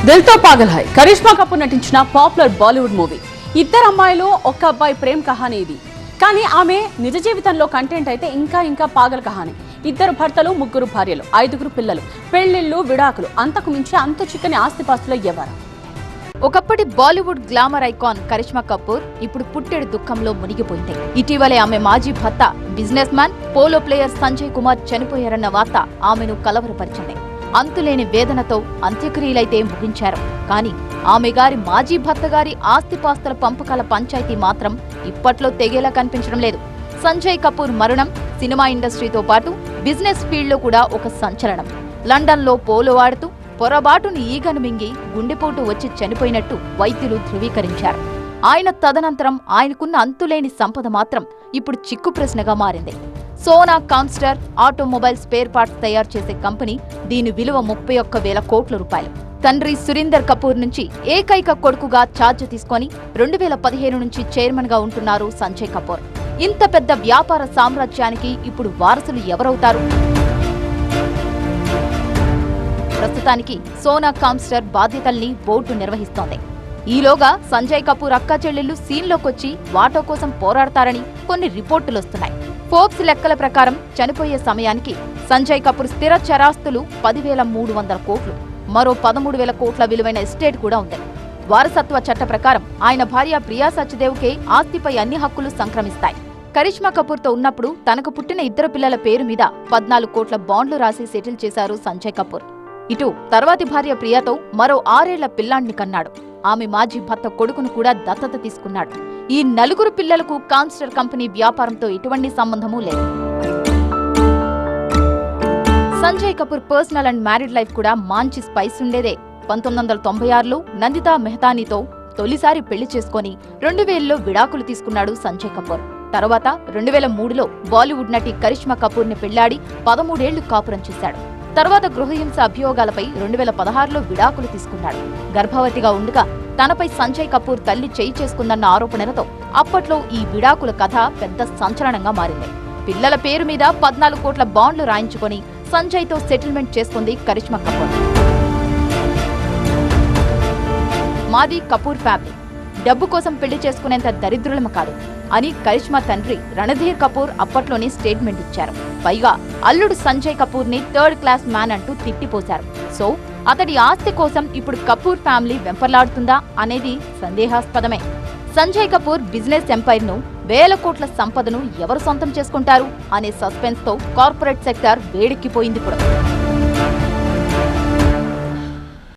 దిల్ తో పాగల్ హై కరిష్మా కపూర్ నటించిన popular Bollywood movie. ఇద్దరు అమ్మాయిలు ఒక్క అబ్బాయి ప్రేమ్ కహానీ ఇది. కానీ ఆమె నిజ జీవితంలో కంటెంట్ అయితే ఇంకా పాగల్ కహానీ. ఇద్దరు భర్తలు, ముగ్గురు భార్యలు, 5గురు పిల్లలు, పెళ్లిళ్ళు, విడాకులు, అంతకు మించి అంతు చిక్కని ఆస్తిపాస్తుల ఎవరు. ఒకప్పటి బాలీవుడ్ గ్లామర్ ఐకాన్ కరిష్మా కపూర్ ఇప్పుడు పుట్టెడు దుఃఖంలో మునిగిపోయింది. ఇటీవలే ఆమె మాజీ భర్త businessman, polo player Sanjay Kumar చనిపోయారన్న వార్త ఆమెను కలవరపరిచింది. అంతులేని వేదనతో అంత్యక్రియలైతే ముగించారు. కానీ ఆమె గారి మాజీ భర్త గారి ఆస్తిపాస్తుల పంపకాల పంచాయతీ మాత్రం ఇప్పట్లో తెగేలా కనిపించడం లేదు. సంజయ్ కపూర్ మరణం సినిమా ఇండస్ట్రీతో పాటు బిజినెస్ ఫీల్డ్లో కూడా ఒక సంచలనం. లండన్లో పోలో ఆడుతూ పొరబాటును ఈగను మింగి గుండెపోటు వచ్చి చనిపోయినట్టు వైద్యులు ధృవీకరించారు. ఆయన తదనంతరం ఆయనకున్న అంతులేని సంపద మాత్రం ఇప్పుడు చిక్కు ప్రశ్నగా మారింది. సోనా కాన్స్టర్ ఆటోమొబైల్ స్పేర్ పార్ట్స్ తయారు చేసే కంపెనీ. దీని విలువ 31,000 కోట్ల రూపాయలు. తండ్రి సురీందర్ కపూర్ నుంచి ఏకైక కొడుకుగా ఛార్జ్ తీసుకొని 2015 నుంచి చైర్మన్ గా ఉంటున్నారు సంజయ్ కపూర్. ఇంత పెద్ద వ్యాపార సామ్రాజ్యానికి ఇప్పుడు వారసులు ఎవరవుతారు? ప్రస్తుతానికి సోనా కాన్స్టర్ బాధ్యతల్ని బోర్డు నిర్వహిస్తోంది. ఈలోగా సంజయ్ కపూర్ అక్కా చెల్లెళ్లు సీన్లోకొచ్చి వాటా కోసం పోరాడతారని కొన్ని రిపోర్టులొస్తున్నాయి. ఫోర్బ్స్ లెక్కల ప్రకారం చనిపోయే సమయానికి సంజయ్ కపూర్ స్థిర చరాస్తులు 10,300 కోట్లు, మరో 13,000 కోట్ల విలువైన ఎస్టేట్ కూడా ఉంది. వారసత్వ చట్ట ప్రకారం ఆయన భార్య ప్రియా సచ్దేవ్కే ఆస్తిపై అన్ని హక్కులు సంక్రమిస్తాయి. కరిష్మా కపూర్తో ఉన్నప్పుడు తనకు పుట్టిన ఇద్దరు పిల్లల పేరు మీద 14 కోట్ల బాండ్లు రాసి సెటిల్ చేశారు సంజయ్ కపూర్. ఇటు తర్వాతి భార్య ప్రియాతో మరో 6 ఏళ్ల పిల్లాణ్ణి కన్నాడు. ఆమె మాజీ భర్త కొడుకును కూడా దత్తత తీసుకున్నాడు. ఈ 4 పిల్లలకు కాన్స్టర్ కంపెనీ వ్యాపారంతో ఎటువంటి సంబంధమూ లేదు. Sanjay Kapoor personal and married life కూడా మంచి స్పైస్ ఉండేదే. 1996లో నందితా మెహతానీతో తొలిసారి పెళ్లి చేసుకుని 2000లో విడాకులు తీసుకున్నాడు సంజయ్ కపూర్. తర్వాత 2003లో బాలీవుడ్ నటి కరిష్మా కపూర్ ని పెళ్లాడి 13 ఏళ్లు కాపురం చేశాడు. తర్వాత గృహహింస అభియోగాలపై 2016లో విడాకులు తీసుకున్నాడు. గర్భవతిగా ఉండగా తనపై సంజయ్ కపూర్ తల్లి చేయి చేసుకుందన్న ఆరోపణలతో అప్పట్లో ఈ విడాకుల కథ పెద్ద సంచలనంగా మారింది. పిల్లల పేరు మీద 14 కోట్ల బాండ్లు రాయించుకొని సంజయ్తో సెటిల్మెంట్ చేసుకుంది కరిష్మా కపూర్. మాది కపూర్ ఫ్యామిలీ, డబ్బు కోసం పెళ్లి చేసుకునేంత దరిద్రులమ కాదు అని కరిష్మా తండ్రి రణధీర్ కపూర్ అప్పట్లోనే స్టేట్మెంట్ ఇచ్చారు. పైగా అల్లుడు సంజయ్ కపూర్ ని 3rd క్లాస్ మ్యాన్ అంటూ తిట్టిపోశారు. సో అతడి ఆస్తి కోసం ఇప్పుడు కపూర్ ఫ్యామిలీ వెంపర్లాడుతుందా అనేది సందేహాస్పదమే. సంజయ్ కపూర్ బిజినెస్ ఎంపైర్ ను, 1000 కోట్ల సంపదను ఎవరు సొంతం చేసుకుంటారు అనే సస్పెన్స్ తో కార్పొరేట్ సెక్టార్ వేడెక్కిపోయింది కూడా.